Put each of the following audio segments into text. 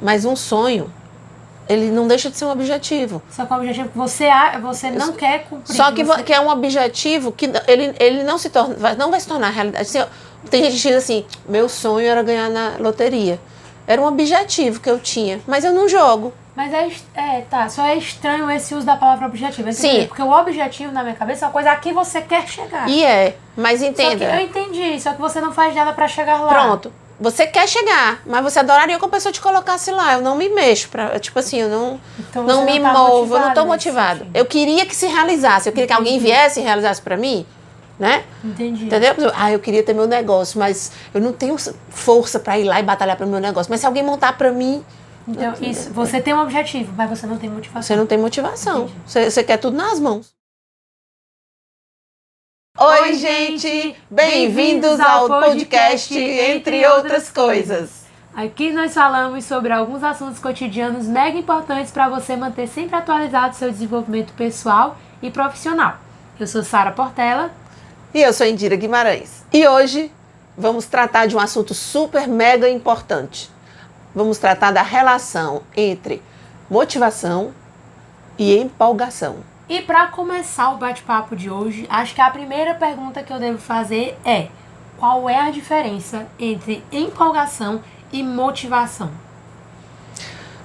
Mas um sonho, ele não deixa de ser um objetivo. Só que o objetivo que você não quer cumprir. Só que é um objetivo que ele não vai se tornar realidade. Assim, tem gente que diz assim, meu sonho era ganhar na loteria. Era um objetivo que eu tinha, mas eu não jogo. Mas só é estranho esse uso da palavra objetivo. Sim. Porque o objetivo, na minha cabeça, é uma coisa a que você quer chegar. Mas entenda. Só que eu entendi, só que você não faz nada pra chegar lá. Pronto. Você quer chegar, mas você adoraria que a pessoa te colocasse lá. Eu não me mexo, tipo assim, eu não me movo, eu não tô motivado. Eu queria que se realizasse, eu queria que alguém viesse e realizasse pra mim, né? Entendi. Entendeu? Eu queria ter meu negócio, mas eu não tenho força pra ir lá e batalhar pro meu negócio. Mas se alguém montar pra mim... Então, isso, você tem um objetivo, mas você não tem motivação. Você não tem motivação. Você quer tudo nas mãos. Oi, gente! Bem-vindos ao podcast Entre Outras Coisas. Aqui nós falamos sobre alguns assuntos cotidianos mega importantes para você manter sempre atualizado seu desenvolvimento pessoal e profissional. Eu sou Sara Portela. E eu sou Indira Guimarães. E hoje vamos tratar de um assunto super mega importante. Vamos tratar da relação entre motivação e empolgação. E para começar o bate-papo de hoje, acho que a primeira pergunta que eu devo fazer é: qual é a diferença entre empolgação e motivação?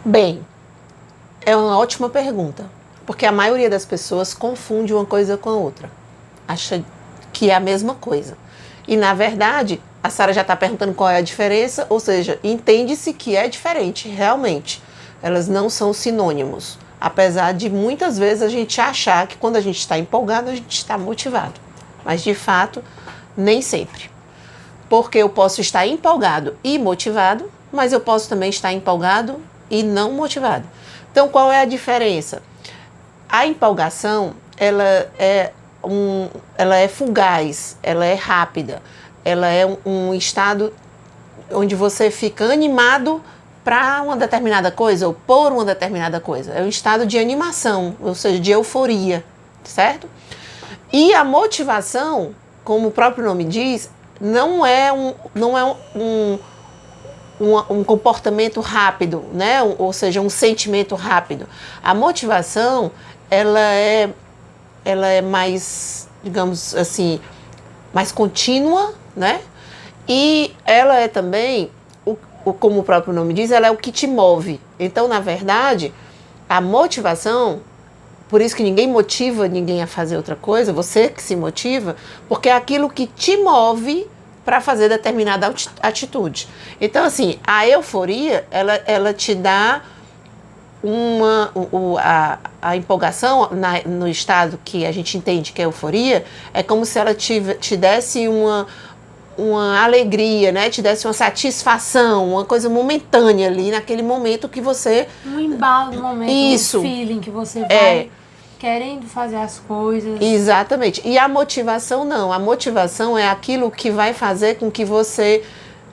Bem, é uma ótima pergunta, porque a maioria das pessoas confunde uma coisa com a outra. Acha que é a mesma coisa. E, na verdade, a Sara já está perguntando qual é a diferença, ou seja, entende-se que é diferente, realmente. Elas não são sinônimos, apesar de muitas vezes a gente achar que quando a gente está empolgado, a gente está motivado. Mas, de fato, nem sempre. Porque eu posso estar empolgado e motivado, mas eu posso também estar empolgado e não motivado. Então, qual é a diferença? A empolgação, ela é fugaz, ela é rápida, ela é um estado onde você fica animado para uma determinada coisa ou por uma determinada coisa. É um estado de animação, ou seja, de euforia, certo? E a motivação, como o próprio nome diz, não é um comportamento rápido, né? Ou seja, um sentimento rápido. A motivação, ela é mais, digamos assim, mais contínua, né? E ela é também, como o próprio nome diz, ela é o que te move. Então, na verdade, a motivação, por isso que ninguém motiva ninguém a fazer outra coisa, você que se motiva, porque é aquilo que te move para fazer determinada atitude. Então, assim, a euforia, ela te dá a empolgação no estado que a gente entende que é euforia, é como se ela te desse uma alegria, né? Te desse uma satisfação, uma coisa momentânea ali, naquele momento que você... Um embalo no momento, Isso. Um feeling que você vai querendo fazer as coisas. Exatamente. E a motivação não. A motivação é aquilo que vai fazer com que você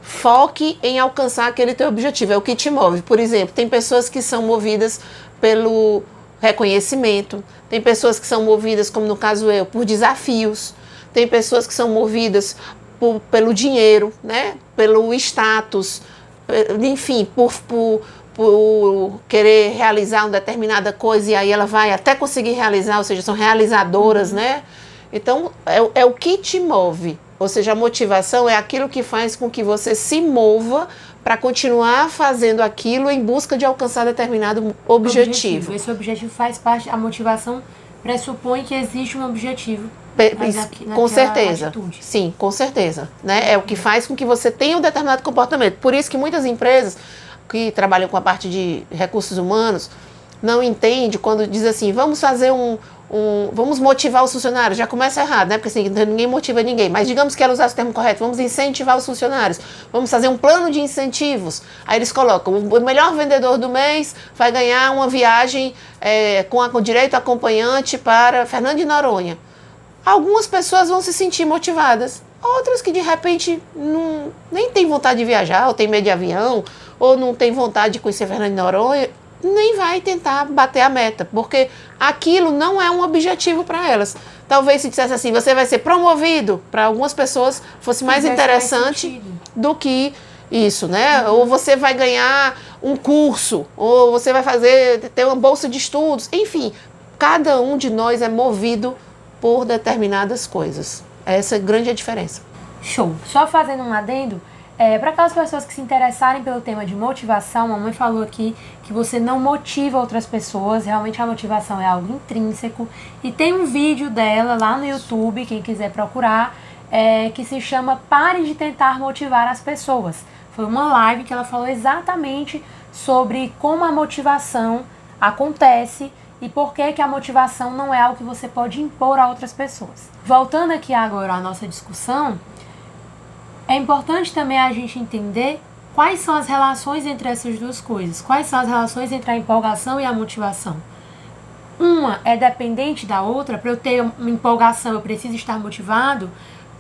foque em alcançar aquele teu objetivo, é o que te move. Por exemplo, tem pessoas que são movidas pelo reconhecimento, tem pessoas que são movidas, como no caso eu, por desafios, tem pessoas que são movidas pelo dinheiro, né? Pelo status, enfim, por querer realizar uma determinada coisa e aí ela vai até conseguir realizar, ou seja, são realizadoras, né? Então, é o que te move. Ou seja, a motivação é aquilo que faz com que você se mova para continuar fazendo aquilo em busca de alcançar determinado objetivo. Esse objetivo faz parte, a motivação pressupõe que existe um objetivo. Com certeza. Atitude. Sim, com certeza. Né? É o que faz com que você tenha um determinado comportamento. Por isso que muitas empresas que trabalham com a parte de recursos humanos não entendem quando diz assim, vamos fazer vamos motivar os funcionários, já começa errado, né? Porque assim, ninguém motiva ninguém, mas digamos que ela usasse o termo correto, vamos incentivar os funcionários, vamos fazer um plano de incentivos. Aí eles colocam, o melhor vendedor do mês vai ganhar uma viagem com direito acompanhante para Fernando de Noronha. Algumas pessoas vão se sentir motivadas, outras que de repente nem tem vontade de viajar, ou tem medo de avião, ou não tem vontade de conhecer Fernando de Noronha, nem vai tentar bater a meta, porque aquilo não é um objetivo para elas. Talvez se dissesse assim, você vai ser promovido, para algumas pessoas fosse mais interessante do que isso, né? Ou você vai ganhar um curso, ou você vai ter uma bolsa de estudos, enfim, cada um de nós é movido por determinadas coisas. Essa é a grande diferença. Show. Só fazendo um adendo, para aquelas pessoas que se interessarem pelo tema de motivação, a mamãe falou aqui que você não motiva outras pessoas, realmente a motivação é algo intrínseco. E tem um vídeo dela lá no YouTube, quem quiser procurar, que se chama Pare de Tentar Motivar as Pessoas. Foi uma live que ela falou exatamente sobre como a motivação acontece e por que a motivação não é algo que você pode impor a outras pessoas. Voltando aqui agora à nossa discussão, é importante também a gente entender quais são as relações entre essas duas coisas. Quais são as relações entre a empolgação e a motivação. Uma é dependente da outra. Para eu ter uma empolgação, eu preciso estar motivado.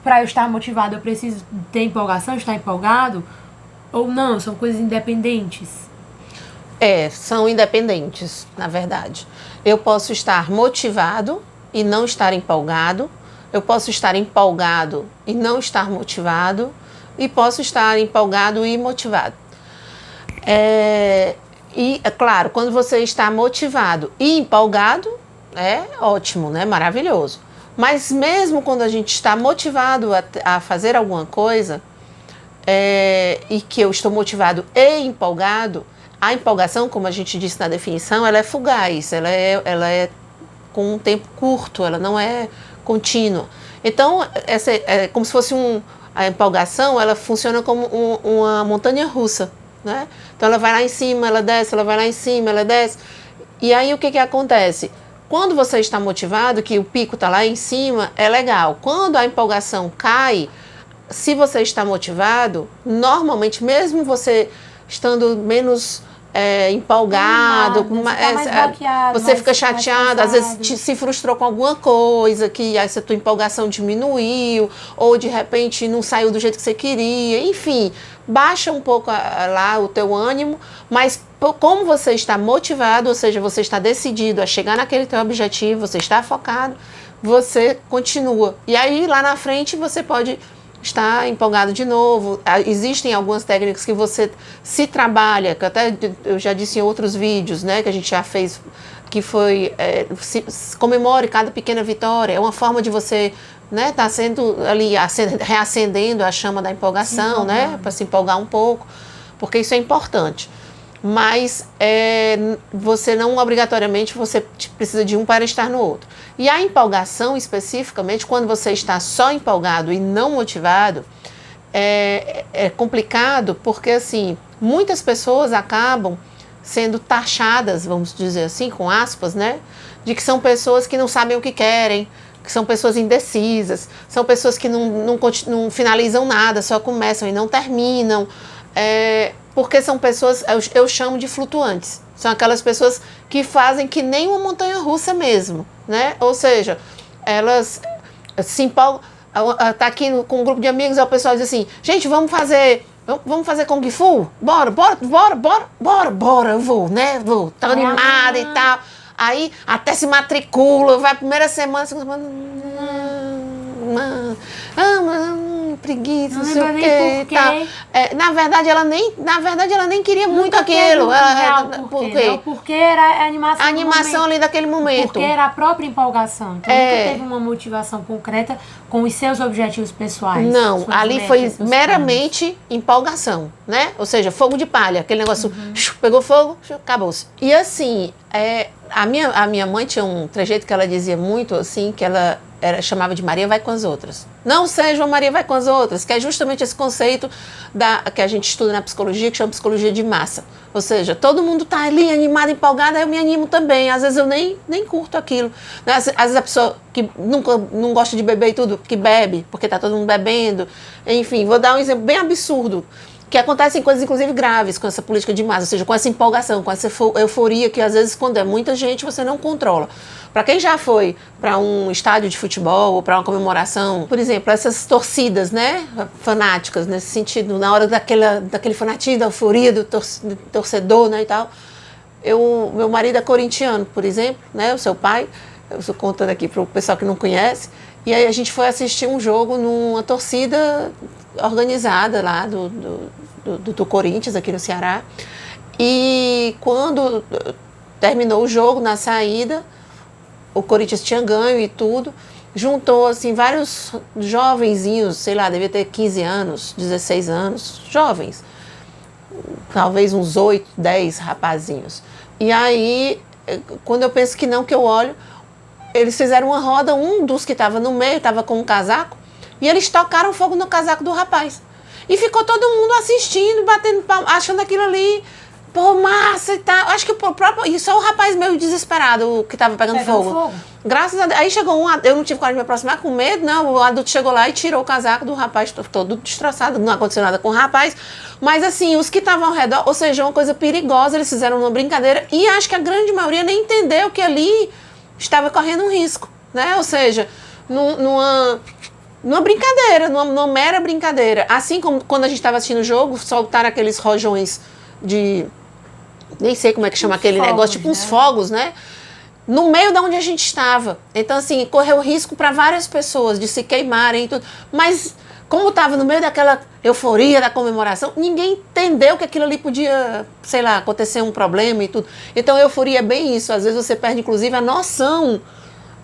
Para eu estar motivado, eu preciso ter empolgação, estar empolgado. Ou não, são coisas independentes. São independentes, na verdade. Eu posso estar motivado e não estar empolgado. Eu posso estar empolgado e não estar motivado. E posso estar empolgado e motivado. E, é claro, quando você está motivado e empolgado, é ótimo, né? Maravilhoso. Mas mesmo quando a gente está motivado a fazer alguma coisa, e que eu estou motivado e empolgado, a empolgação, como a gente disse na definição, ela é fugaz, ela é com um tempo curto, ela não é contínua. Então, essa é como se fosse a empolgação, ela funciona como uma montanha russa, né? Então, ela vai lá em cima, ela desce, ela vai lá em cima, ela desce. E aí, o que acontece? Quando você está motivado, que o pico está lá em cima, é legal. Quando a empolgação cai, se você está motivado, normalmente, mesmo você estando menos empolgado, você fica chateado, às vezes se frustrou com alguma coisa, que essa tua empolgação diminuiu, ou de repente não saiu do jeito que você queria, enfim, baixa um pouco lá o teu ânimo, mas como você está motivado, ou seja, você está decidido a chegar naquele teu objetivo, você está focado, você continua. E aí lá na frente você pode estar empolgado de novo. Existem algumas técnicas que você se trabalha, que até eu já disse em outros vídeos, né, que a gente já fez, que foi comemore cada pequena vitória. É uma forma de você, né, tá sendo ali reacendendo a chama da empolgação, né, para se empolgar um pouco, porque isso é importante. Mas você não obrigatoriamente você precisa de um para estar no outro. E a empolgação especificamente, quando você está só empolgado e não motivado, é complicado porque assim, muitas pessoas acabam sendo taxadas, vamos dizer assim, com aspas, né, de que são pessoas que não sabem o que querem, que são pessoas indecisas, são pessoas que não finalizam nada, só começam e não terminam. Porque são pessoas, eu chamo de flutuantes. São aquelas pessoas que fazem que nem uma montanha-russa mesmo, né? Ou seja, elas se empolgam. Tá aqui com um grupo de amigos, aí o pessoal diz assim, gente, vamos fazer Kung Fu? Bora, eu vou, né? Tô animada e tal. Aí até se matricula, vai a primeira semana, segunda semana, preguiça, não sei o que e tal. Na verdade, ela nem queria muito aquilo. Porque era a animação ali daquele momento. Porque era a própria empolgação. Então, nunca teve uma motivação concreta com os seus objetivos pessoais. Não, ali foi meramente empolgação, né? Ou seja, fogo de palha. Aquele negócio, pegou fogo, acabou-se. E assim, a minha mãe tinha um trejeito que ela dizia muito, assim, que ela chamava de Maria vai com as outras. Não seja uma Maria vai com as outras, que é justamente esse conceito que a gente estuda na psicologia, que chama psicologia de massa. Ou seja, todo mundo está ali animado, empolgado, aí eu me animo também. Às vezes eu nem curto aquilo. Né? Às vezes a pessoa que não gosta de beber e tudo, que bebe, porque está todo mundo bebendo. Enfim, vou dar um exemplo bem absurdo. Que acontecem coisas, inclusive, graves com essa política de massa, ou seja, com essa empolgação, com essa euforia que, às vezes, quando é muita gente, você não controla. Para quem já foi para um estádio de futebol ou para uma comemoração, por exemplo, essas torcidas, né, fanáticas, nesse sentido, na hora daquele fanatismo, da euforia do torcedor, né, e tal. Meu marido é corintiano, por exemplo, né, o seu pai, eu estou contando aqui para o pessoal que não conhece, e aí a gente foi assistir um jogo numa torcida organizada lá do Corinthians, aqui no Ceará. E quando terminou o jogo, na saída, o Corinthians tinha ganho e tudo, juntou assim vários jovenzinhos, sei lá, devia ter 15 anos, 16 anos, jovens, talvez uns 8, 10 rapazinhos. E aí, quando eu penso que não, que eu olho, eles fizeram uma roda, um dos que estava no meio, estava com um casaco, e eles tocaram fogo no casaco do rapaz. E ficou todo mundo assistindo, batendo palma, achando aquilo ali, pô, massa e tal. Acho que o próprio. E só o rapaz meio desesperado, o que tava pegando fogo. Graças a Deus. Aí chegou um, eu não tive coragem de me aproximar com medo, não. O adulto chegou lá e tirou o casaco do rapaz, todo destroçado, não aconteceu nada com o rapaz. Mas assim, os que estavam ao redor, ou seja, uma coisa perigosa, eles fizeram uma brincadeira. E acho que a grande maioria nem entendeu que ali estava correndo um risco, né? Ou seja, numa brincadeira, numa mera brincadeira. Assim como quando a gente estava assistindo o jogo, soltaram aqueles rojões de... Nem sei como é que chama aquele negócio, tipo uns fogos, né? No meio de onde a gente estava. Então, assim, correu risco para várias pessoas de se queimarem e tudo. Mas, como estava no meio daquela euforia da comemoração, ninguém entendeu que aquilo ali podia, sei lá, acontecer um problema e tudo. Então, a euforia é bem isso. Às vezes você perde, inclusive, a noção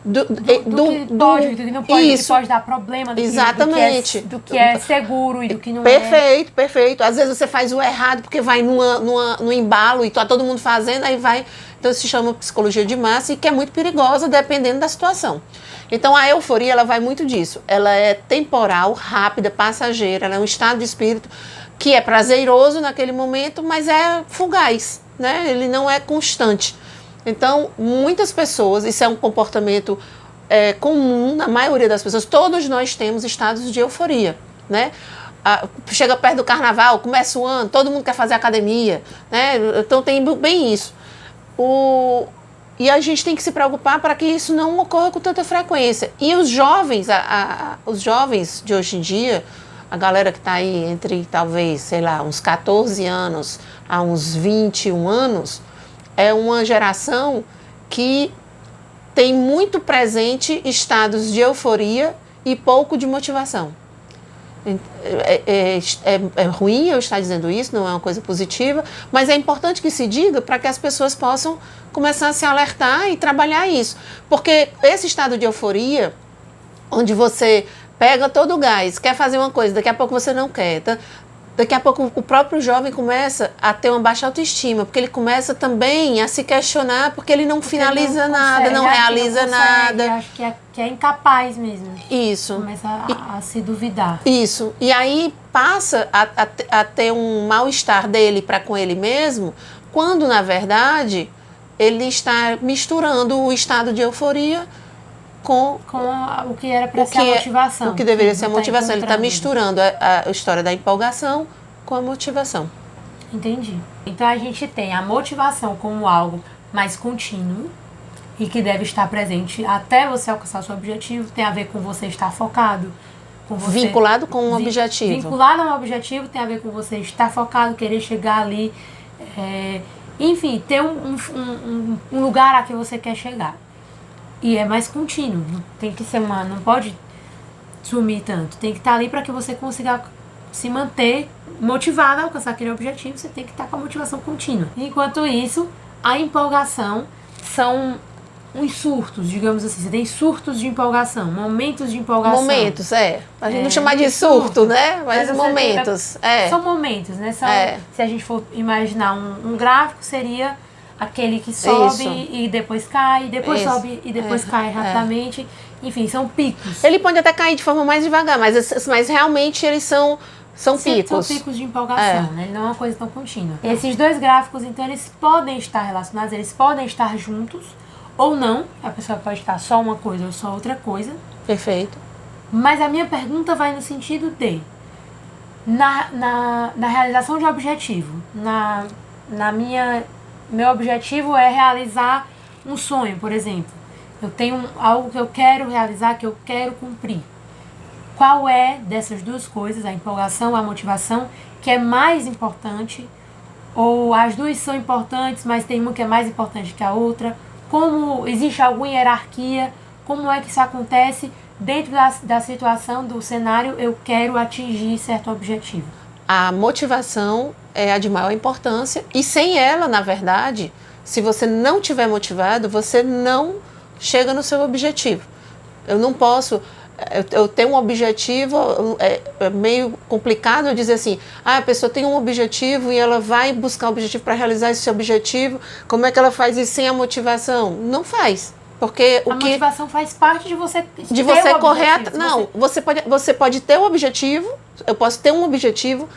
do que não pode, isso. Que pode dar problema, exatamente. Do que é seguro e do que não perfeito, é. Perfeito. Às vezes você faz o errado porque vai no embalo e tá todo mundo fazendo, aí vai. Então isso se chama psicologia de massa e que é muito perigosa dependendo da situação. Então a euforia, ela vai muito disso. Ela é temporal, rápida, passageira, ela é um estado de espírito que é prazeroso naquele momento, mas é fugaz, né? Ele não é constante. Então, muitas pessoas, isso é um comportamento comum na maioria das pessoas, todos nós temos estados de euforia, né? Chega perto do carnaval, começa o ano, todo mundo quer fazer academia, né? Então tem bem isso. E a gente tem que se preocupar para que isso não ocorra com tanta frequência. E os jovens, os jovens de hoje em dia, a galera que está aí entre talvez, sei lá, uns 14 anos a uns 21 anos, é uma geração que tem muito presente estados de euforia e pouco de motivação. É ruim eu estar dizendo isso, não é uma coisa positiva, mas é importante que se diga para que as pessoas possam começar a se alertar e trabalhar isso. Porque esse estado de euforia, onde você pega todo o gás, quer fazer uma coisa, daqui a pouco você não quer, tá? Daqui a pouco o próprio jovem começa a ter uma baixa autoestima, porque ele começa também a se questionar, porque ele não finaliza nada, não realiza nada. Acho que é incapaz mesmo. Isso. Começa a se duvidar. Isso. E aí passa a ter um mal-estar dele para com ele mesmo, quando, na verdade, ele está misturando o estado de euforia com o que era para ser a motivação. O que deveria ser a motivação. Ele está misturando a história da empolgação com a motivação. Entendi. Então a gente tem a motivação como algo mais contínuo e que deve estar presente até você alcançar o seu objetivo. Tem a ver com você estar focado. Com você, vinculado com um objetivo. Vinculado a um objetivo tem a ver com você estar focado, querer chegar ali. Enfim, ter um lugar a que você quer chegar. E é mais contínuo, tem que ser não pode sumir tanto, tem que estar ali para que você consiga se manter motivado a alcançar aquele objetivo, você tem que estar com a motivação contínua. Enquanto isso, a empolgação são uns surtos, digamos assim, você tem surtos de empolgação, momentos de empolgação. Momentos, a gente não chama de surto, né? Mas momentos. São momentos, né? Se a gente for imaginar um gráfico, seria aquele que sobe e depois cai, depois sobe e depois cai rapidamente. Enfim, são picos. Ele pode até cair de forma mais devagar, mas realmente eles são picos. São picos de empolgação, né? Ele não é uma coisa tão contínua. Esses dois gráficos, então, eles podem estar relacionados, eles podem estar juntos ou não. A pessoa pode estar só uma coisa ou só outra coisa. Perfeito. Mas a minha pergunta vai no sentido de na realização de objetivo, meu objetivo é realizar um sonho, por exemplo. Eu tenho algo que eu quero realizar, que eu quero cumprir. Qual é dessas duas coisas, a empolgação, a motivação, que é mais importante? Ou as duas são importantes, mas tem uma que é mais importante que a outra? Como existe alguma hierarquia? Como é que isso acontece dentro da situação, do cenário, eu quero atingir certo objetivo? A motivação é a de maior importância e sem ela, na verdade, se você não tiver motivado, você não chega no seu objetivo. Eu não posso... Eu tenho um objetivo, é meio complicado eu dizer assim, a pessoa tem um objetivo e ela vai buscar o objetivo para realizar esse objetivo, como é que ela faz isso sem a motivação? Não faz. Porque a motivação faz parte de você correr. Não, você pode ter um objetivo, eu posso ter um objetivo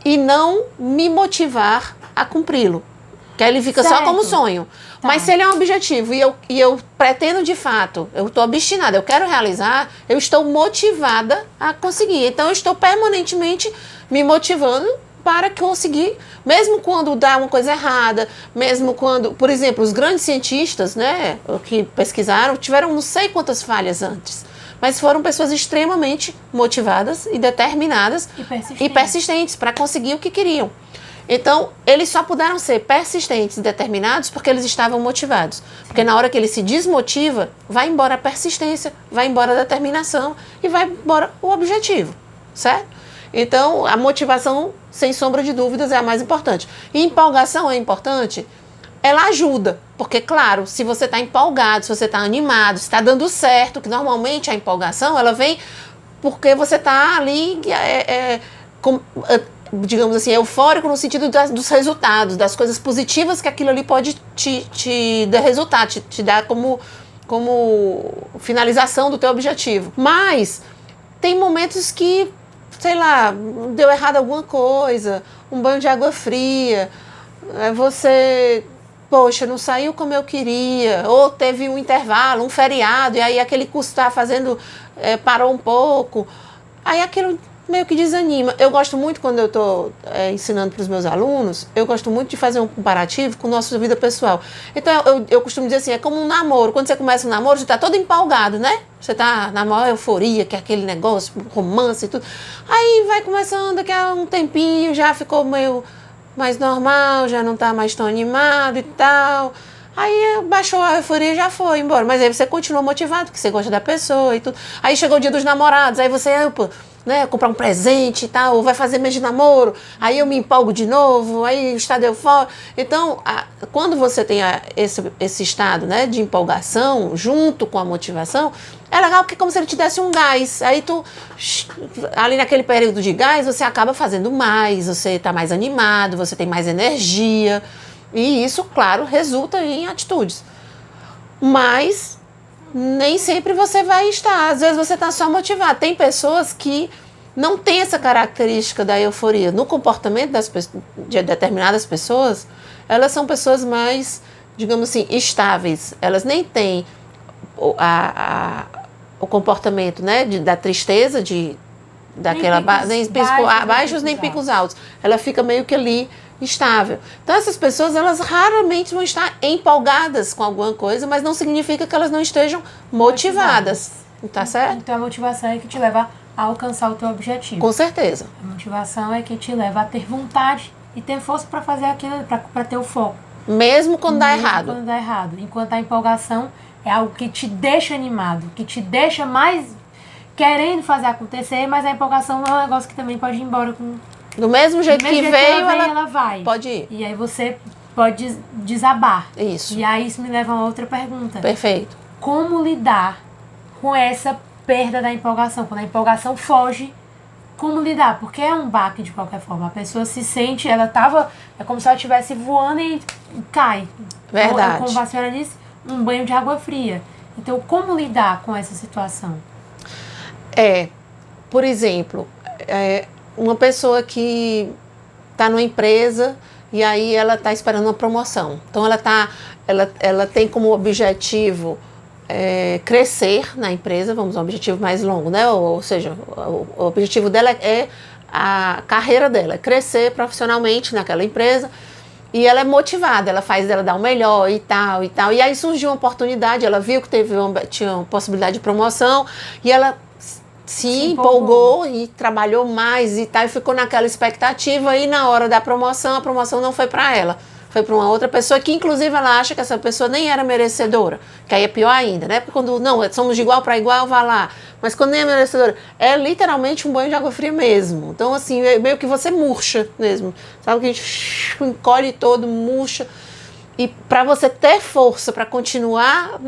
e não me motivar a cumpri-lo. Que aí ele fica só como sonho. Tá. Mas se ele é um objetivo e eu pretendo de fato, eu estou obstinada, eu quero realizar, eu estou motivada a conseguir. Então eu estou permanentemente me motivando para conseguir, mesmo quando dá uma coisa errada, mesmo quando, por exemplo, os grandes cientistas, né, que pesquisaram, tiveram não sei quantas falhas antes. Mas foram pessoas extremamente motivadas e determinadas e persistentes para conseguir o que queriam. Então, eles só puderam ser persistentes e determinados porque eles estavam motivados. Porque na hora que ele se desmotiva, vai embora a persistência, vai embora a determinação e vai embora o objetivo, certo? Então, a motivação, sem sombra de dúvidas, é a mais importante. E empolgação é importante? Ela ajuda, porque, claro, se você está empolgado, se você está animado, se está dando certo, que normalmente a empolgação, ela vem porque você está ali... digamos assim, eufórico no sentido dos resultados, das coisas positivas que aquilo ali pode te dar resultado, te dar como finalização do teu objetivo. Mas tem momentos que, sei lá, deu errado alguma coisa, um banho de água fria, você, poxa, não saiu como eu queria, ou teve um intervalo, um feriado, e aí aquele curso que estava fazendo parou um pouco, aí aquilo meio que desanima. Eu gosto muito, quando eu estou ensinando para os meus alunos, eu gosto muito de fazer um comparativo com a nossa vida pessoal. Então, eu costumo dizer assim, é como um namoro. Quando você começa um namoro, você está todo empolgado, né? Você está na maior euforia, que é aquele negócio, romance e tudo. Aí vai começando, daqui a um tempinho, já ficou meio mais normal, já não está mais tão animado e tal. Aí baixou a euforia e já foi embora. Mas aí você continua motivado, porque você gosta da pessoa e tudo. Aí chegou o dia dos namorados, aí você... comprar um presente e tal, ou vai fazer mês de namoro, aí eu me empolgo de novo, aí o estado eufórico. Então, quando você tem esse estado, né, de empolgação, junto com a motivação, é legal porque é como se ele te desse um gás. Aí ali naquele período de gás, você acaba fazendo mais, você está mais animado, você tem mais energia, e isso, claro, resulta em atitudes. Mas nem sempre você vai estar, às vezes você está só motivado. Tem pessoas que não têm essa característica da euforia. No comportamento de determinadas pessoas, elas são pessoas mais, digamos assim, estáveis. Elas nem têm o comportamento, né, da tristeza, daquela nem picos baixos nem picos altos. Ela fica meio que ali estável. Então essas pessoas, elas raramente vão estar empolgadas com alguma coisa, mas não significa que elas não estejam motivadas. Tá certo? Então a motivação é que te leva a alcançar o teu objetivo. Com certeza. A motivação é que te leva a ter vontade e ter força para fazer aquilo, para ter o foco. Mesmo quando dá errado. Quando dá errado. Enquanto a empolgação é algo que te deixa animado, que te deixa mais querendo fazer acontecer, mas a empolgação é um negócio que também pode ir embora com... Do mesmo jeito que veio, ela vai. Pode ir. E aí você pode desabar. Isso. E aí isso me leva a uma outra pergunta. Perfeito. Como lidar com essa perda da empolgação? Quando a empolgação foge, como lidar? Porque é um baque de qualquer forma. A pessoa se sente, é como se ela estivesse voando e cai. Verdade. Como a senhora disse, um banho de água fria. Então, como lidar com essa situação? Por exemplo, uma pessoa que está numa empresa e aí ela está esperando uma promoção. Então ela tem como objetivo crescer na empresa, vamos um objetivo mais longo, né? Ou seja, o objetivo dela é a carreira dela, crescer profissionalmente naquela empresa. E ela é motivada, ela dar o melhor e tal e tal. E aí surgiu uma oportunidade, ela viu que tinha uma possibilidade de promoção e ela se empolgou e trabalhou mais e tal, e ficou naquela expectativa, e na hora da promoção, a promoção não foi para ela, foi para uma outra pessoa que, inclusive, ela acha que essa pessoa nem era merecedora, que aí é pior ainda, né? Porque quando, não, somos de igual para igual, vá lá. Mas quando nem é merecedora, é literalmente um banho de água fria mesmo. Então, assim, meio que você murcha mesmo. Sabe que a gente encolhe todo, murcha. E para você ter força para continuar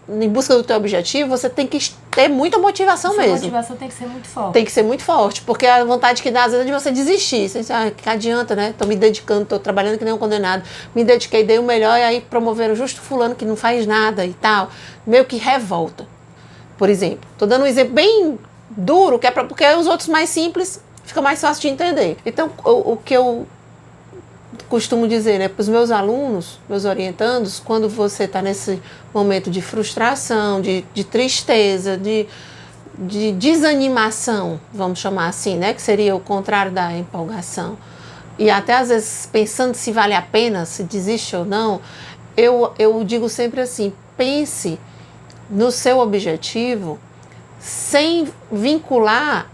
em busca do teu objetivo, você tem que ter muita motivação mesmo. A motivação tem que ser muito forte. Tem que ser muito forte, porque a vontade que dá, às vezes, é de você desistir. Você diz, que adianta, né? Estou me dedicando, estou trabalhando que nem um condenado. Me dediquei, dei o melhor, e aí promoveram justo fulano que não faz nada e tal. Meio que revolta, por exemplo. Estou dando um exemplo bem duro, que é porque os outros mais simples fica mais fácil de entender. Então, o que eu costumo dizer, né, para os meus alunos, meus orientandos, quando você está nesse momento de frustração, de tristeza, de desanimação, vamos chamar assim, né, que seria o contrário da empolgação, e até às vezes pensando se vale a pena, se desiste ou não, eu digo sempre assim, pense no seu objetivo sem vincular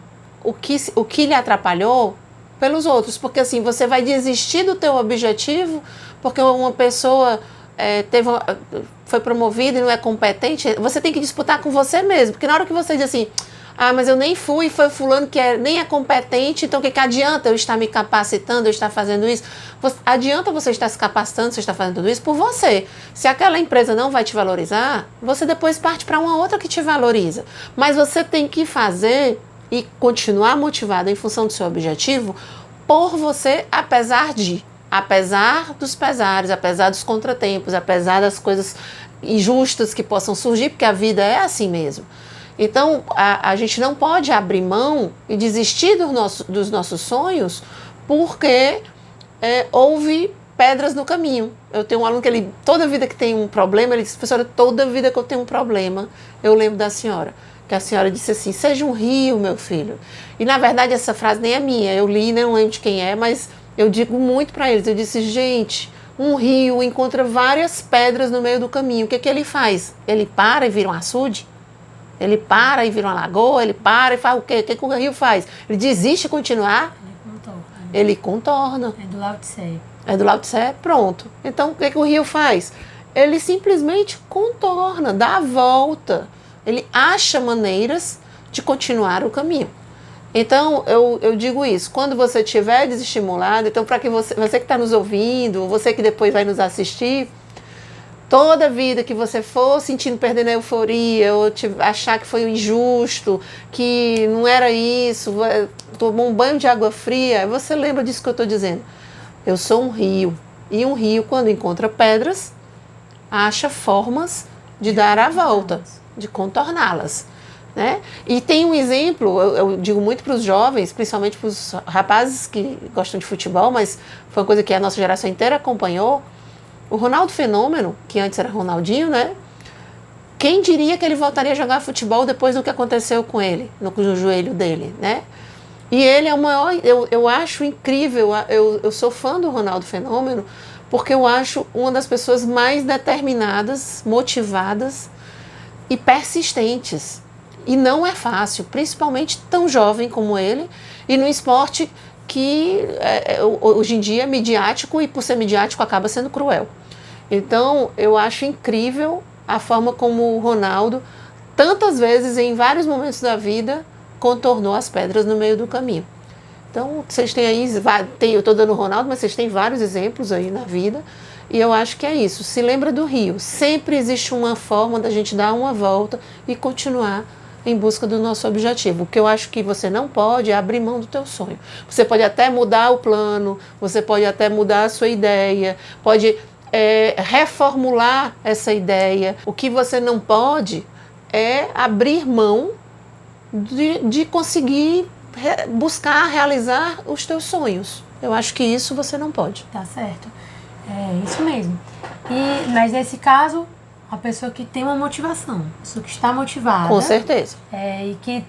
o que lhe atrapalhou pelos outros, porque assim, você vai desistir do teu objetivo porque uma pessoa foi promovida e não é competente. Você tem que disputar com você mesmo, porque na hora que você diz assim, mas eu nem fui, foi fulano que nem é competente, então o que adianta eu estar me capacitando, eu estar fazendo isso? Adianta você estar se capacitando, você estar fazendo tudo isso por você. Se aquela empresa não vai te valorizar, você depois parte para uma outra que te valoriza. Mas você tem que fazer e continuar motivado em função do seu objetivo por você, apesar dos pesares, apesar dos contratempos, apesar das coisas injustas que possam surgir, porque a vida é assim mesmo. Então, a gente não pode abrir mão e desistir dos nossos sonhos porque houve pedras no caminho. Eu tenho um aluno que toda vida que tem um problema, ele diz, professora, toda vida que eu tenho um problema, eu lembro da senhora. Que a senhora disse assim, seja um rio, meu filho. E, na verdade, essa frase nem é minha. Eu li, não lembro de quem é, mas eu digo muito para eles. Eu disse, gente, um rio encontra várias pedras no meio do caminho. O que ele faz? Ele para e vira um açude? Ele para e vira uma lagoa? Ele para e faz o quê? O que o rio faz? Ele desiste de continuar? Ele contorna. É do Lao Tse. É do Lao Tse? Pronto. Então, o que o rio faz? Ele simplesmente contorna, dá a volta. Ele acha maneiras de continuar o caminho. Então, eu digo isso, quando você estiver desestimulado, então para que você que está nos ouvindo, você que depois vai nos assistir, toda vida que você for sentindo, perdendo a euforia, ou achar que foi injusto, que não era isso, tomou um banho de água fria, você lembra disso que eu estou dizendo. Eu sou um rio, e um rio, quando encontra pedras, acha formas de dar a volta, de contorná-las, né? E tem um exemplo, eu digo muito para os jovens, principalmente para os rapazes que gostam de futebol, mas foi uma coisa que a nossa geração inteira acompanhou. O Ronaldo Fenômeno, que antes era Ronaldinho, né? Quem diria que ele voltaria a jogar futebol depois do que aconteceu com ele, no joelho dele, né? E ele é o maior, eu acho incrível, eu sou fã do Ronaldo Fenômeno, porque eu acho uma das pessoas mais determinadas, motivadas e persistentes. E não é fácil, principalmente tão jovem como ele, e no esporte que hoje em dia é midiático e por ser midiático acaba sendo cruel. Então eu acho incrível a forma como o Ronaldo, tantas vezes em vários momentos da vida, contornou as pedras no meio do caminho. Então vocês têm aí, eu estou dando o Ronaldo, mas vocês têm vários exemplos aí na vida. E eu acho que é isso. Se lembra do rio. Sempre existe uma forma da gente dar uma volta e continuar em busca do nosso objetivo. O que eu acho que você não pode é abrir mão do teu sonho. Você pode até mudar o plano, você pode até mudar a sua ideia, pode reformular essa ideia. O que você não pode é abrir mão de conseguir buscar realizar os teus sonhos. Eu acho que isso você não pode. Tá certo. É isso mesmo. Mas nesse caso, a pessoa que tem uma motivação, a pessoa que está motivada. Com certeza. E que,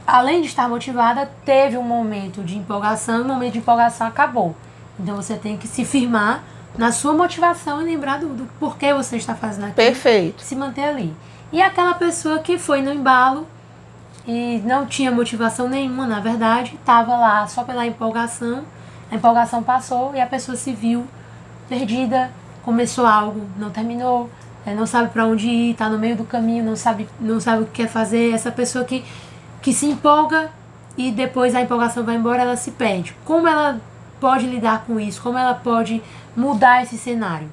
além de estar motivada, teve um momento de empolgação e o momento de empolgação acabou. Então você tem que se firmar na sua motivação e lembrar do porquê você está fazendo aquilo. Perfeito. Se manter ali. E aquela pessoa que foi no embalo e não tinha motivação nenhuma, na verdade, estava lá só pela empolgação, a empolgação passou e a pessoa se viu perdida, começou algo, não terminou, não sabe para onde ir, está no meio do caminho, não sabe o que quer fazer. Essa pessoa que se empolga e depois a empolgação vai embora, ela se perde. Como ela pode lidar com isso? Como ela pode mudar esse cenário?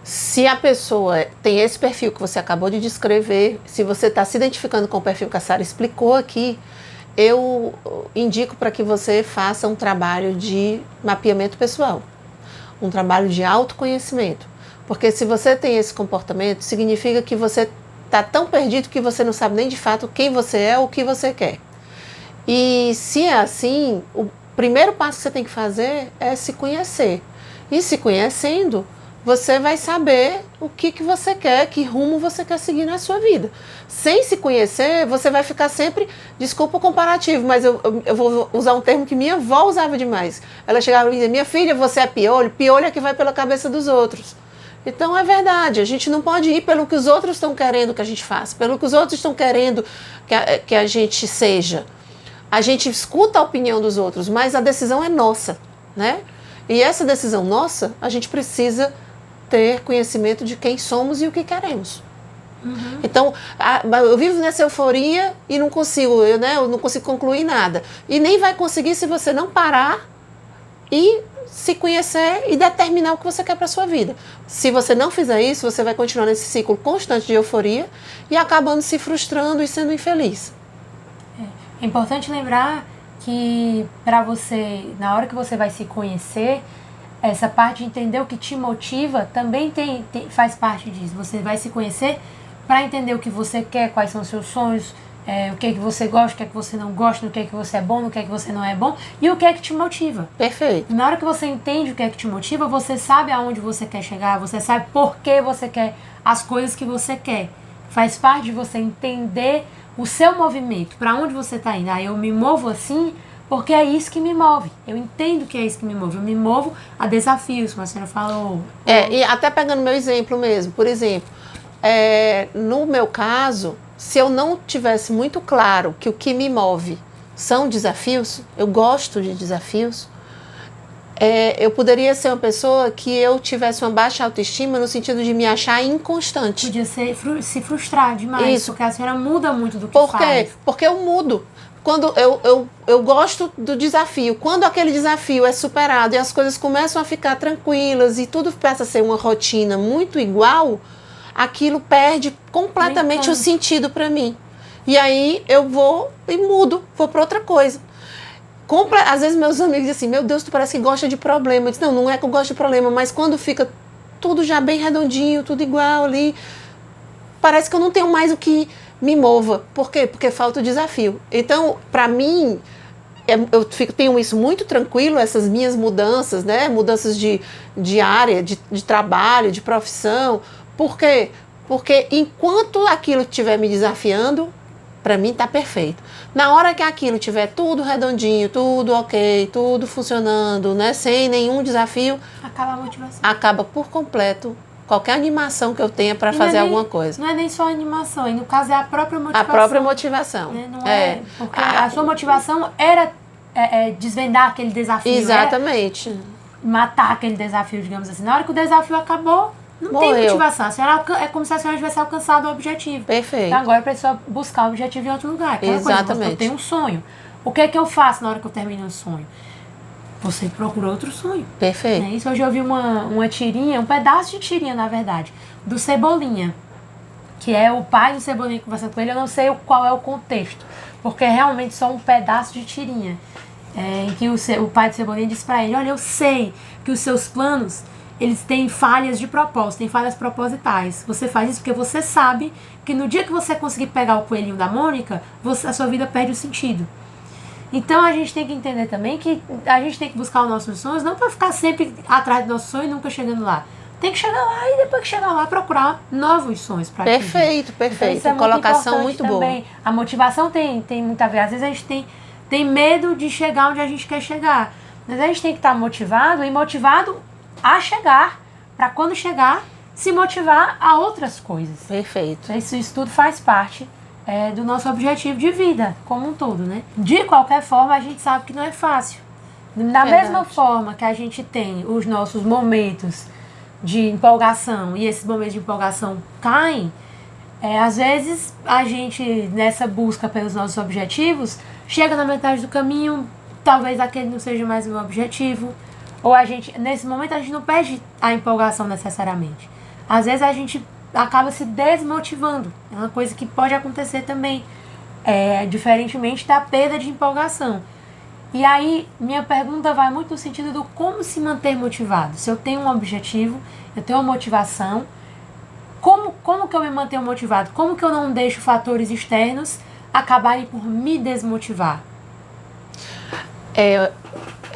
Se a pessoa tem esse perfil que você acabou de descrever, se você está se identificando com o perfil que a Sara explicou aqui, eu indico para que você faça um trabalho de mapeamento pessoal, um trabalho de autoconhecimento. Porque se você tem esse comportamento, significa que você está tão perdido que você não sabe nem de fato quem você é ou o que você quer. E se é assim, o primeiro passo que você tem que fazer é se conhecer. E se conhecendo, você vai saber o que você quer, que rumo você quer seguir na sua vida. Sem se conhecer, você vai ficar sempre, desculpa o comparativo, mas eu vou usar um termo que minha avó usava demais. Ela chegava e dizia, minha filha, você é piolho? Piolho é que vai pela cabeça dos outros. Então é verdade, a gente não pode ir pelo que os outros estão querendo que a gente faça, pelo que os outros estão querendo que a gente seja. A gente escuta a opinião dos outros, mas a decisão é nossa, né? E essa decisão nossa, a gente precisa ter conhecimento de quem somos e o que queremos. Uhum. Então, eu vivo nessa euforia e não consigo, eu não consigo concluir nada. E nem vai conseguir se você não parar e se conhecer e determinar o que você quer para a sua vida. Se você não fizer isso, você vai continuar nesse ciclo constante de euforia e acabando se frustrando e sendo infeliz. É importante lembrar que para você, na hora que você vai se conhecer, essa parte de entender o que te motiva também faz parte disso. Você vai se conhecer para entender o que você quer, quais são os seus sonhos, o que é que você gosta, o que é que você não gosta, no que é que você é bom, no que é que você não é bom e o que é que te motiva. Perfeito. Na hora que você entende o que é que te motiva, você sabe aonde você quer chegar, você sabe por que você quer as coisas que você quer. Faz parte de você entender o seu movimento, para onde você está indo. Eu me movo assim porque é isso que me move. Eu entendo que é isso que me move. Eu me movo a desafios, como a senhora falou. E até pegando meu exemplo mesmo, por exemplo, no meu caso, se eu não tivesse muito claro que o que me move são desafios, eu gosto de desafios, eu poderia ser uma pessoa que eu tivesse uma baixa autoestima no sentido de me achar inconstante. Podia se frustrar demais, isso. Porque a senhora muda muito do que faz. Por quê? Porque eu mudo. Quando eu gosto do desafio, quando aquele desafio é superado e as coisas começam a ficar tranquilas e tudo passa a ser uma rotina muito igual, aquilo perde completamente o sentido para mim. E aí eu vou e mudo, vou para outra coisa. Às vezes meus amigos dizem assim, meu Deus, tu parece que gosta de problema. Eu disse, não é que eu gosto de problema, mas quando fica tudo já bem redondinho, tudo igual ali, parece que eu não tenho mais o que me mova. Por quê? Porque falta o desafio. Então, para mim, tenho isso muito tranquilo, essas minhas mudanças, né? Mudanças de área, de trabalho, de profissão. Por quê? Porque enquanto aquilo estiver me desafiando, para mim tá perfeito. Na hora que aquilo tiver tudo redondinho, tudo ok, tudo funcionando, né? Sem nenhum desafio, acaba a motivação. Acaba por completo qualquer animação que eu tenha para fazer alguma coisa. Não é nem só a animação, e no caso é a própria motivação. A própria motivação. Né? Não porque a sua motivação era desvendar aquele desafio. Exatamente. Matar aquele desafio, digamos assim. Na hora que o desafio acabou, não tem motivação. A senhora, é como se a senhora tivesse alcançado o objetivo. Perfeito. Então agora precisa buscar o objetivo em outro lugar. Exatamente. Eu tenho um sonho. O que é que eu faço na hora que eu termino o sonho? Você procura outro sonho. Perfeito. Isso hoje eu vi uma tirinha, um pedaço de tirinha, na verdade, do Cebolinha, que é o pai do Cebolinha conversando com ele. Eu não sei qual é o contexto, porque é realmente só um pedaço de tirinha, em que o pai do Cebolinha diz pra ele, olha, eu sei que os seus planos, eles têm falhas de propósito, têm falhas propositais. Você faz isso porque você sabe que no dia que você conseguir pegar o coelhinho da Mônica, a sua vida perde o sentido. Então a gente tem que entender também que a gente tem que buscar os nossos sonhos, não para ficar sempre atrás do nosso sonho e nunca chegando lá. Tem que chegar lá e depois que chegar lá procurar novos sonhos para atingir. Perfeito. Então, isso é colocação muito boa. Também. A motivação tem muito a ver. Às vezes a gente tem medo de chegar onde a gente quer chegar. Mas a gente tem que estar motivado e motivado a chegar, para quando chegar, se motivar a outras coisas. Perfeito. Isso tudo faz parte do nosso objetivo de vida, como um todo, né? De qualquer forma, a gente sabe que não é fácil. Da Verdade. mesma forma que a gente tem os nossos momentos de empolgação e esses momentos de empolgação caem, às vezes a gente, nessa busca pelos nossos objetivos, chega na metade do caminho, talvez aquele não seja mais o meu objetivo, ou nesse momento a gente não perde a empolgação necessariamente. Às vezes a gente acaba se desmotivando, é uma coisa que pode acontecer também, diferentemente da perda de empolgação. E aí, minha pergunta vai muito no sentido do como se manter motivado. Se eu tenho um objetivo, eu tenho uma motivação, como que eu me mantenho motivado? Como que eu não deixo fatores externos acabarem por me desmotivar? É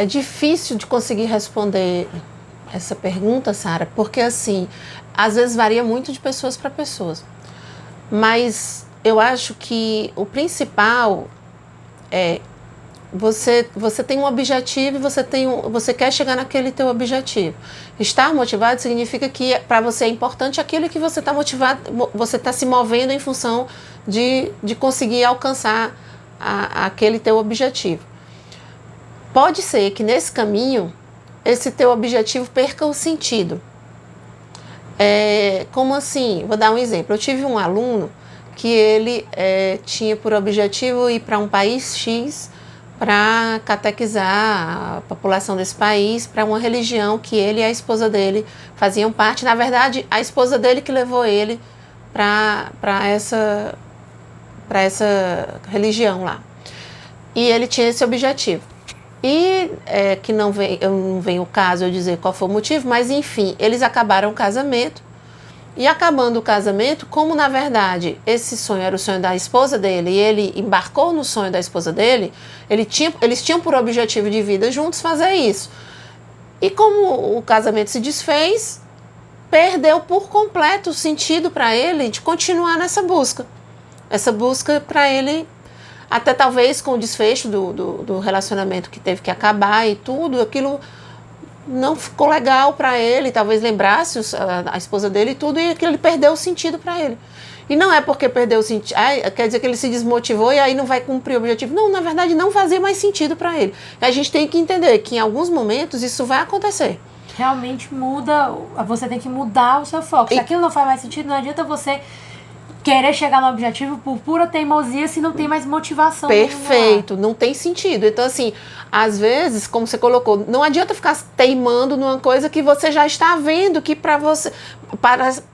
difícil de conseguir responder essa pergunta, Sara, porque assim, às vezes varia muito de pessoas para pessoas. Mas eu acho que o principal é você tem um objetivo e você quer chegar naquele teu objetivo. Estar motivado significa que para você é importante aquilo que você está motivado, você está se movendo em função de conseguir alcançar aquele teu objetivo. Pode ser que nesse caminho, esse teu objetivo perca o sentido. Como assim? Vou dar um exemplo. Eu tive um aluno que ele tinha por objetivo ir para um país X para catequizar a população desse país para uma religião que ele e a esposa dele faziam parte. Na verdade, a esposa dele que levou ele para essa religião lá. E ele tinha esse objetivo. E que não vem o caso eu dizer qual foi o motivo, mas enfim, eles acabaram o casamento. E acabando o casamento, como na verdade esse sonho era o sonho da esposa dele e ele embarcou no sonho da esposa dele, eles tinham por objetivo de vida juntos fazer isso. E como o casamento se desfez, perdeu por completo o sentido para ele de continuar nessa busca. Essa busca para ele, até talvez com o desfecho do relacionamento que teve que acabar e tudo, aquilo não ficou legal para ele, talvez lembrasse a esposa dele e tudo, e aquilo ele perdeu o sentido para ele. E não é porque perdeu o sentido, quer dizer que ele se desmotivou e aí não vai cumprir o objetivo. Não, na verdade não fazia mais sentido para ele. E a gente tem que entender que em alguns momentos isso vai acontecer. Realmente muda, você tem que mudar o seu foco. Se aquilo não faz mais sentido, não adianta você querer chegar no objetivo por pura teimosia se não tem mais motivação. Perfeito, não tem sentido. Então, assim, às vezes, como você colocou, não adianta ficar teimando numa coisa que você já está vendo que para você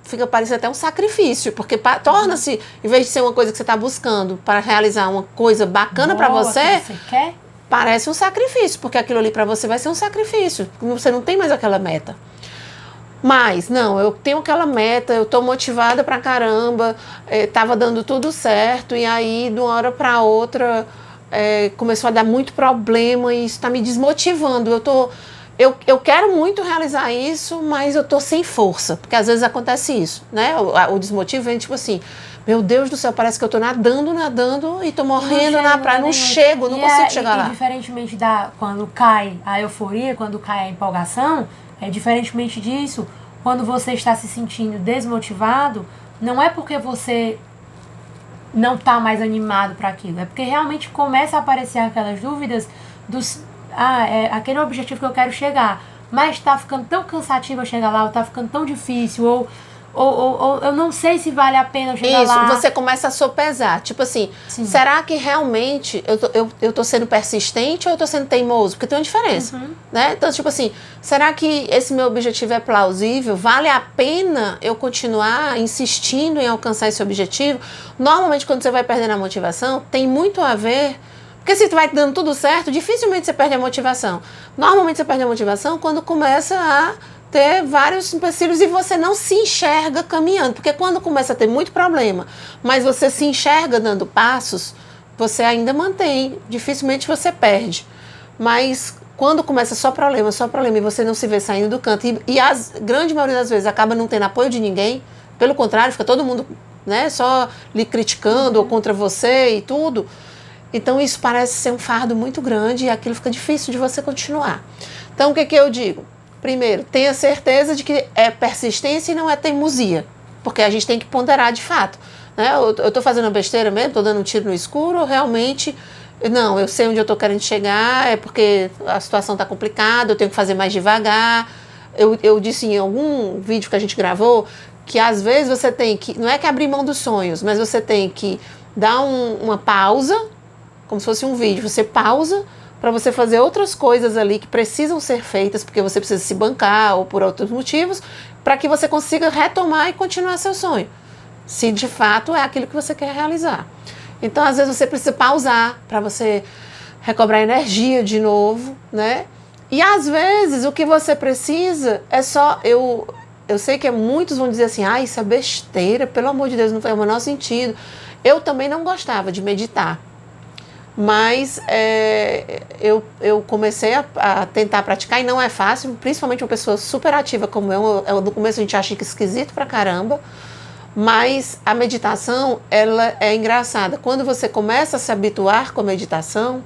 fica parecendo até um sacrifício, porque torna-se, em vez de ser uma coisa que você está buscando para realizar uma coisa bacana para você, quer? Parece um sacrifício, porque aquilo ali para você vai ser um sacrifício, você não tem mais aquela meta. Mas, não, eu tenho aquela meta, eu tô motivada pra caramba, tava dando tudo certo, e aí, de uma hora pra outra, começou a dar muito problema e isso tá me desmotivando. Eu quero muito realizar isso, mas eu tô sem força, porque às vezes acontece isso, né? O desmotivo vem tipo assim, meu Deus do céu, parece que eu tô nadando e tô morrendo na praia, não chego, não consigo chegar lá. E diferentemente quando cai a euforia, quando cai a empolgação, diferentemente disso, quando você está se sentindo desmotivado, não é porque você não está mais animado para aquilo, é porque realmente começa a aparecer aquelas dúvidas aquele objetivo que eu quero chegar, mas está ficando tão cansativo eu chegar lá, ou está ficando tão difícil, ou eu não sei se vale a pena eu chegar lá. Isso, você começa a sopesar. Tipo assim, sim, será que realmente eu tô sendo persistente ou eu tô sendo teimoso? Porque tem uma diferença, né? Então, tipo assim, será que esse meu objetivo é plausível? Vale a pena eu continuar insistindo em alcançar esse objetivo? Normalmente, quando você vai perdendo a motivação, tem muito a ver... Porque se vai dando tudo certo, dificilmente você perde a motivação. Normalmente você perde a motivação quando começa a ter vários empecilhos e você não se enxerga caminhando. Porque quando começa a ter muito problema, mas você se enxerga dando passos, você ainda mantém. Dificilmente você perde. Mas quando começa só problema e você não se vê saindo do canto, e a grande maioria das vezes acaba não tendo apoio de ninguém, pelo contrário, fica todo mundo, né, só lhe criticando ou contra você e tudo. Então isso parece ser um fardo muito grande e aquilo fica difícil de você continuar. Então o que eu digo? Primeiro, tenha certeza de que é persistência e não é teimosia, porque a gente tem que ponderar de fato, né? Eu estou fazendo uma besteira mesmo, estou dando um tiro no escuro, ou realmente Não, eu sei onde eu estou querendo chegar, é porque a situação está complicada, eu tenho que fazer mais devagar. Eu disse em algum vídeo que a gente gravou que às vezes você tem que, não é que abrir mão dos sonhos, mas você tem que dar uma pausa, como se fosse um vídeo, você pausa para você fazer outras coisas ali que precisam ser feitas, porque você precisa se bancar ou por outros motivos, para que você consiga retomar e continuar seu sonho, se de fato é aquilo que você quer realizar. Então, às vezes você precisa pausar para você recobrar energia de novo, né? E às vezes o que você precisa é só... Eu sei que muitos vão dizer assim, isso é besteira, pelo amor de Deus, não faz o menor sentido. Eu também não gostava de meditar, mas eu comecei a tentar praticar e não é fácil, principalmente uma pessoa super ativa como eu. No começo a gente acha que é esquisito pra caramba, mas a meditação, ela é engraçada. Quando você começa a se habituar com a meditação,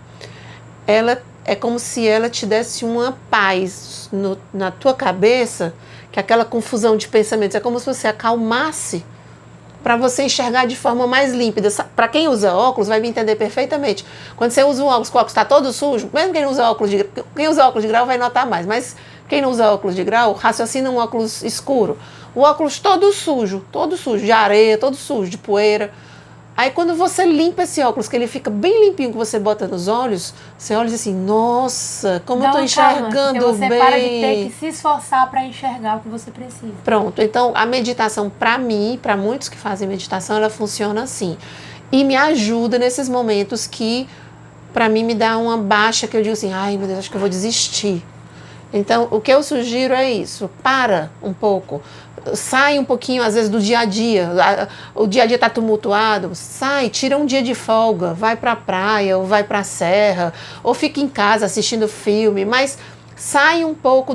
ela é como se ela te desse uma paz na tua cabeça, que aquela confusão de pensamentos, é como se você acalmasse para você enxergar de forma mais límpida. Para quem usa óculos, vai me entender perfeitamente. Quando você usa um óculos, que o óculos está todo sujo, mesmo quem usa óculos de grau vai notar mais, mas quem não usa óculos de grau, raciocina um óculos escuro. O óculos todo sujo, de areia, todo sujo, de poeira. Aí quando você limpa esse óculos, que ele fica bem limpinho, que você bota nos olhos, você olha e diz assim, nossa, como eu estou enxergando você bem. Você para de ter que se esforçar para enxergar o que você precisa. Pronto, então a meditação para mim, para muitos que fazem meditação, ela funciona assim. E me ajuda nesses momentos que, para mim, me dá uma baixa, que eu digo assim, ai meu Deus, acho que eu vou desistir. Então, o que eu sugiro é isso, para um pouco, sai um pouquinho, às vezes, do dia a dia, o dia a dia está tumultuado, sai, tira um dia de folga, vai para a praia, ou vai para a serra, ou fica em casa assistindo filme, mas sai um pouco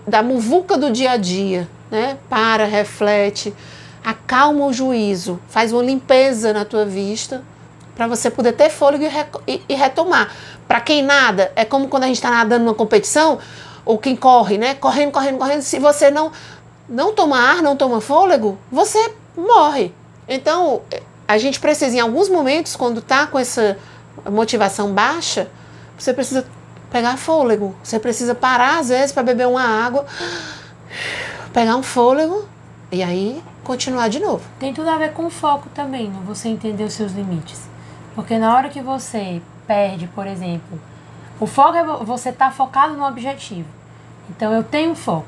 da muvuca do dia a dia, né? Para, reflete, acalma o juízo, faz uma limpeza na tua vista, para você poder ter fôlego e retomar. Para quem nada, é como quando a gente está nadando numa competição, ou quem corre, né? Correndo, se você não toma ar, não toma fôlego, você morre. Então, a gente precisa, em alguns momentos, quando está com essa motivação baixa, você precisa pegar fôlego. Você precisa parar, às vezes, para beber uma água, pegar um fôlego e aí continuar de novo. Tem tudo a ver com foco também, né? Você entender os seus limites. Porque na hora que você perde, por exemplo, o foco é você estar focado no objetivo. Então, eu tenho foco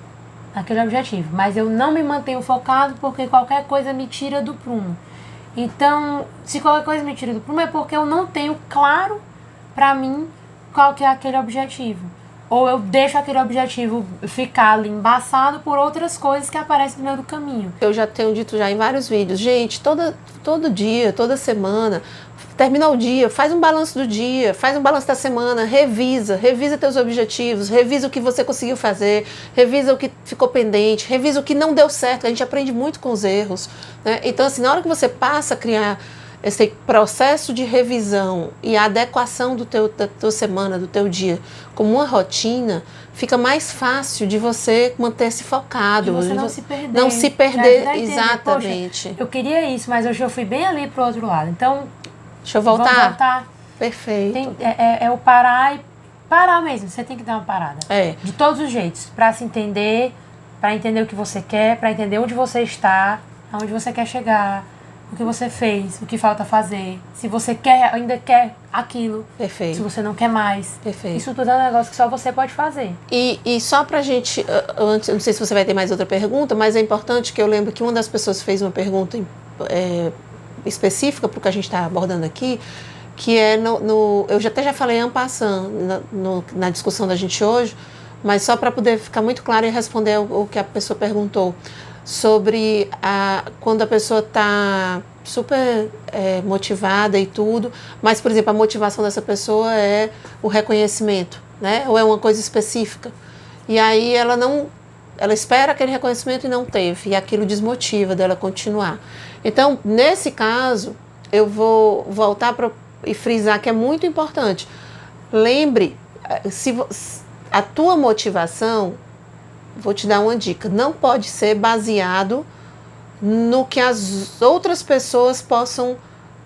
naquele objetivo, mas eu não me mantenho focado porque qualquer coisa me tira do prumo. Então, se qualquer coisa me tira do prumo é porque eu não tenho claro para mim qual que é aquele objetivo. Ou eu deixo aquele objetivo ficar ali embaçado por outras coisas que aparecem no meio do caminho. Eu já tenho dito já em vários vídeos, gente, todo dia, toda semana, termina o dia, faz um balanço do dia, faz um balanço da semana, revisa teus objetivos, revisa o que você conseguiu fazer, revisa o que ficou pendente, revisa o que não deu certo, a gente aprende muito com os erros, né? Então, assim, na hora que você passa a criar esse processo de revisão e a adequação da tua semana, do teu dia, como uma rotina, fica mais fácil de você manter-se focado. De você não se perder. Não se perder, exatamente. Poxa, eu queria isso, mas hoje eu fui bem ali pro outro lado. Então, deixa eu voltar? Vamos voltar. Perfeito. É o parar e parar mesmo. Você tem que dar uma parada. De todos os jeitos. Para se entender, para entender o que você quer, para entender onde você está, aonde você quer chegar, o que você fez, o que falta fazer, se você ainda quer aquilo, perfeito, se você não quer mais. Perfeito. Isso tudo é um negócio que só você pode fazer. E só pra gente, antes, não sei se você vai ter mais outra pergunta, mas é importante que eu lembro que uma das pessoas fez uma pergunta específica para o que a gente está abordando aqui, que é eu até já falei en passant na discussão da gente hoje, mas só para poder ficar muito claro e responder o que a pessoa perguntou, sobre quando a pessoa está super motivada e tudo, mas, por exemplo, a motivação dessa pessoa é o reconhecimento, né? Ou é uma coisa específica. E aí ela espera aquele reconhecimento e não teve, e aquilo desmotiva dela continuar. Então, nesse caso, eu vou voltar e frisar que é muito importante. Lembre, a tua motivação, vou te dar uma dica, não pode ser baseado no que as outras pessoas possam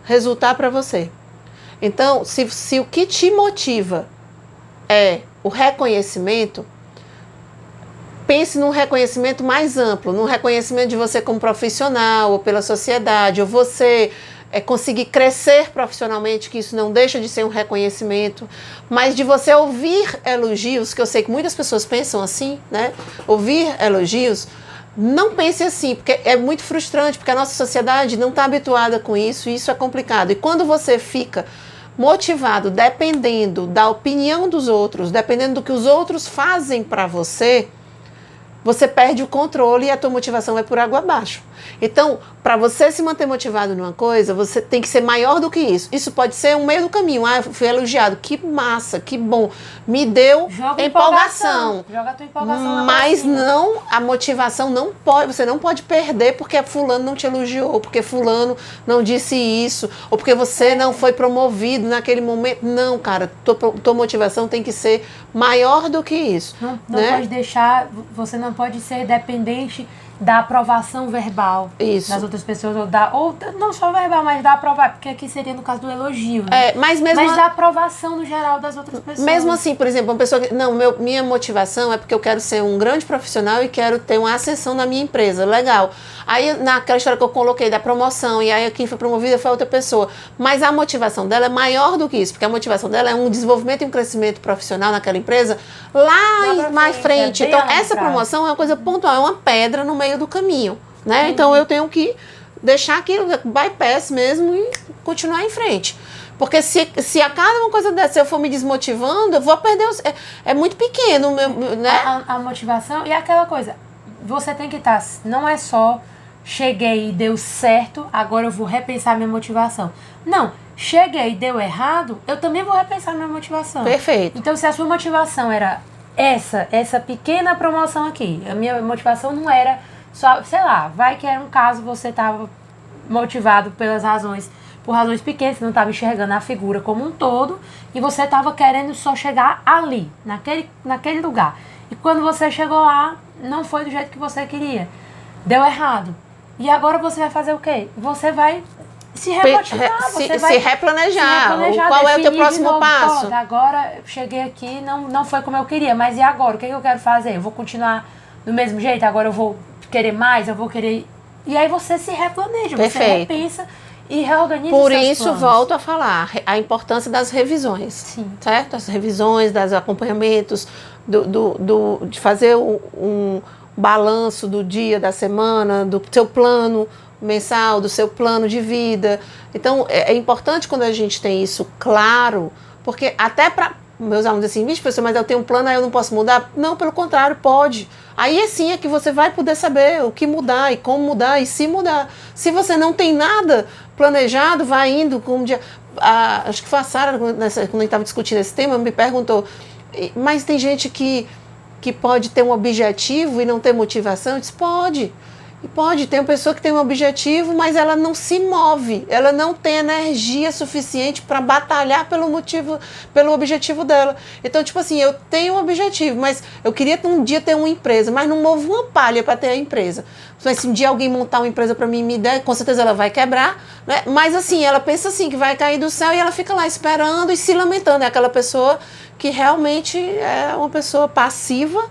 resultar para você. Então, se o que te motiva é o reconhecimento, pense num reconhecimento mais amplo, num reconhecimento de você como profissional, ou pela sociedade, ou você conseguir crescer profissionalmente, que isso não deixa de ser um reconhecimento, mas de você ouvir elogios, que eu sei que muitas pessoas pensam assim, né? Ouvir elogios, não pense assim, porque é muito frustrante, porque a nossa sociedade não está habituada com isso, e isso é complicado. E quando você fica motivado, dependendo da opinião dos outros, dependendo do que os outros fazem para você, você perde o controle e a tua motivação vai por água abaixo. Então, para você se manter motivado numa coisa, você tem que ser maior do que isso. Isso pode ser um meio do caminho. Ah, fui elogiado, que massa, que bom. Me deu empolgação. Joga a tua empolgação lá mas não, a motivação não pode, você não pode perder porque fulano não te elogiou, ou porque fulano não disse isso, ou porque você não foi promovido naquele momento. Não, cara, tua motivação tem que ser maior do que isso. Não né? pode deixar, você não pode ser dependente da aprovação verbal das outras pessoas, ou não só verbal, mas da aprovação, porque aqui seria no caso do elogio, né? Mas da aprovação no geral das outras pessoas. Mesmo assim, por exemplo, uma pessoa que, não, minha motivação é porque eu quero ser um grande profissional e quero ter uma ascensão na minha empresa, legal. Aí naquela história que eu coloquei da promoção, e aí quem foi promovida foi outra pessoa, mas a motivação dela é maior do que isso, porque a motivação dela é um desenvolvimento e um crescimento profissional naquela empresa lá mais frente. Então essa promoção é uma coisa pontual, é uma pedra no meio do caminho, né? Então eu tenho que deixar aquilo bypass mesmo e continuar em frente. Porque se a cada uma coisa dessa eu for me desmotivando, eu vou perder. É muito pequeno, né? A motivação e aquela coisa. Você tem que estar. Não é só cheguei e deu certo, agora eu vou repensar minha motivação. Não. Cheguei e deu errado, eu também vou repensar minha motivação. Perfeito. Então, se a sua motivação era essa pequena promoção aqui, a minha motivação não era só, sei lá, vai que era um caso, você estava motivado por razões pequenas, você não estava enxergando a figura como um todo, e você estava querendo só chegar ali, naquele lugar. E quando você chegou lá, não foi do jeito que você queria. Deu errado. E agora você vai fazer o quê? Você vai se remotivar, se replanejar. Qual é o teu próximo passo? Pô, agora eu cheguei aqui, não foi como eu queria, mas e agora? O que eu quero fazer? Eu vou continuar do mesmo jeito? Agora eu vou querer mais? Eu vou querer... E aí você se replaneja, você repensa e reorganiza Por seus isso, planos. volto a falar, a importância das revisões. Sim. Certo? As revisões, dos acompanhamentos, de fazer um balanço do dia, da semana, do seu plano mensal, do seu plano de vida. Então, é importante quando a gente tem isso claro, porque até para meus alunos dizem assim, vixe, professor, mas eu tenho um plano, aí eu não posso mudar? Não, pelo contrário, pode. Aí sim é que você vai poder saber o que mudar e como mudar e se mudar. Se você não tem nada planejado, vai indo com um dia... acho que foi a Sara, quando a gente estava discutindo esse tema, me perguntou, mas tem gente que pode ter um objetivo e não ter motivação? Eu disse, pode. E pode, tem uma pessoa que tem um objetivo, mas ela não se move, ela não tem energia suficiente para batalhar pelo objetivo dela. Então, tipo assim, eu tenho um objetivo, mas eu queria um dia ter uma empresa, mas não movo uma palha para ter a empresa. Mas se um dia alguém montar uma empresa para mim, me der, com certeza ela vai quebrar, né? Mas assim, ela pensa assim, que vai cair do céu e ela fica lá esperando e se lamentando. É aquela pessoa que realmente é uma pessoa passiva,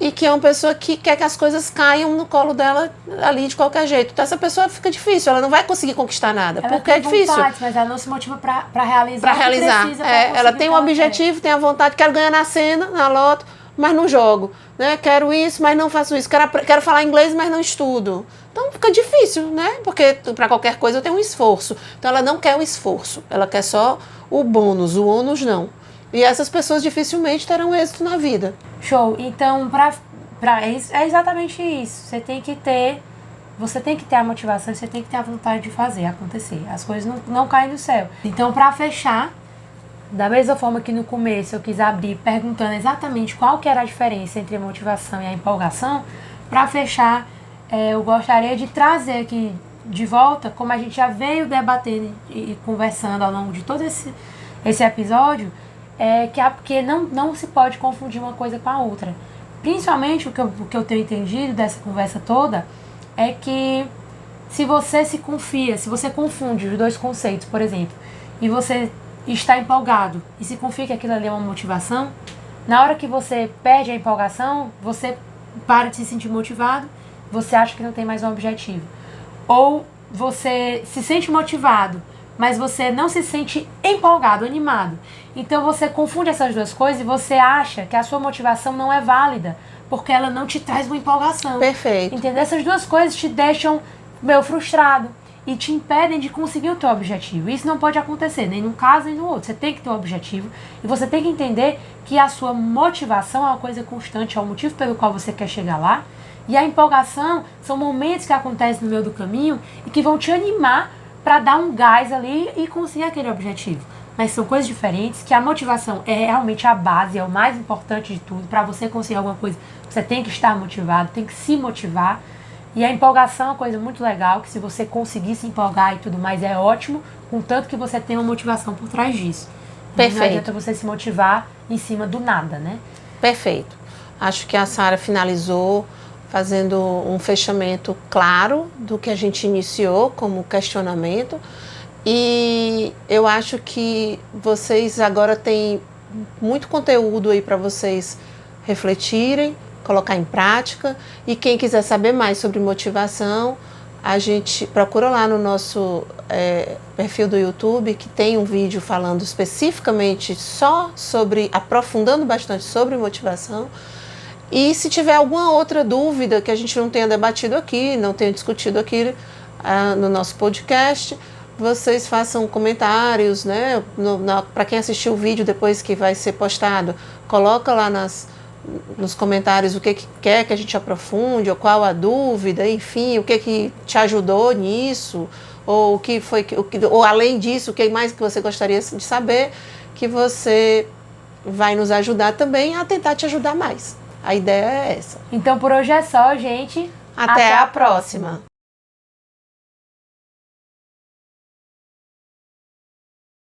e que é uma pessoa que quer que as coisas caiam no colo dela ali de qualquer jeito. Então essa pessoa fica difícil, ela não vai conseguir conquistar nada, porque é difícil. Vontade, mas ela não se motiva para realizar. Para realizar. Ela tem um objetivo, tem a vontade, quero ganhar na cena, na loto, mas não jogo. Né? Quero isso, mas não faço isso. Quero falar inglês, mas não estudo. Então fica difícil, né? Porque para qualquer coisa eu tenho um esforço. Então ela não quer o esforço, ela quer só o bônus, o ônus não. E essas pessoas dificilmente terão êxito na vida. Show. Então, é exatamente isso. Você tem que ter a motivação, você tem que ter a vontade de fazer acontecer. As coisas não caem do céu. Então, para fechar, da mesma forma que no começo eu quis abrir perguntando exatamente qual que era a diferença entre a motivação e a empolgação, para fechar, eu gostaria de trazer aqui de volta, como a gente já veio debatendo e conversando ao longo de todo esse episódio, que não se pode confundir uma coisa com a outra. Principalmente o que eu tenho entendido dessa conversa toda é que se você se confia, se você confunde os dois conceitos, por exemplo, e você e está empolgado e se confia que aquilo ali é uma motivação, na hora que você perde a empolgação, você para de se sentir motivado, você acha que não tem mais um objetivo. Ou você se sente motivado, mas você não se sente empolgado, animado. Então você confunde essas duas coisas e você acha que a sua motivação não é válida, porque ela não te traz uma empolgação. Perfeito. Entendeu? Essas duas coisas te deixam meio frustrado e te impedem de conseguir o teu objetivo. Isso não pode acontecer, nem num caso nem no outro. Você tem que ter um objetivo e você tem que entender que a sua motivação é uma coisa constante, é o motivo pelo qual você quer chegar lá. E a empolgação são momentos que acontecem no meio do caminho e que vão te animar para dar um gás ali e conseguir aquele objetivo. Mas são coisas diferentes, que a motivação é realmente a base, é o mais importante de tudo. Para você conseguir alguma coisa, você tem que estar motivado, tem que se motivar. E a empolgação é uma coisa muito legal, que se você conseguir se empolgar e tudo mais, é ótimo, contanto que você tenha uma motivação por trás disso. Perfeito. Não adianta você se motivar em cima do nada, né? Perfeito. Acho que a Sara finalizou fazendo um fechamento claro do que a gente iniciou como questionamento. E eu acho que vocês agora têm muito conteúdo aí para vocês refletirem, colocar em prática. E quem quiser saber mais sobre motivação, a gente procura lá no nosso perfil do YouTube, que tem um vídeo falando especificamente só sobre, aprofundando bastante sobre motivação. E se tiver alguma outra dúvida que a gente não tenha debatido aqui, não tenha discutido aqui no nosso podcast, vocês façam comentários, né? Para quem assistiu o vídeo depois que vai ser postado, coloca lá nos comentários o que quer que a gente aprofunde, ou qual a dúvida, enfim, o que te ajudou nisso, ou o que foi, ou além disso, o que mais que você gostaria de saber, que você vai nos ajudar também a tentar te ajudar mais. A ideia é essa. Então por hoje é só, gente. Até a próxima.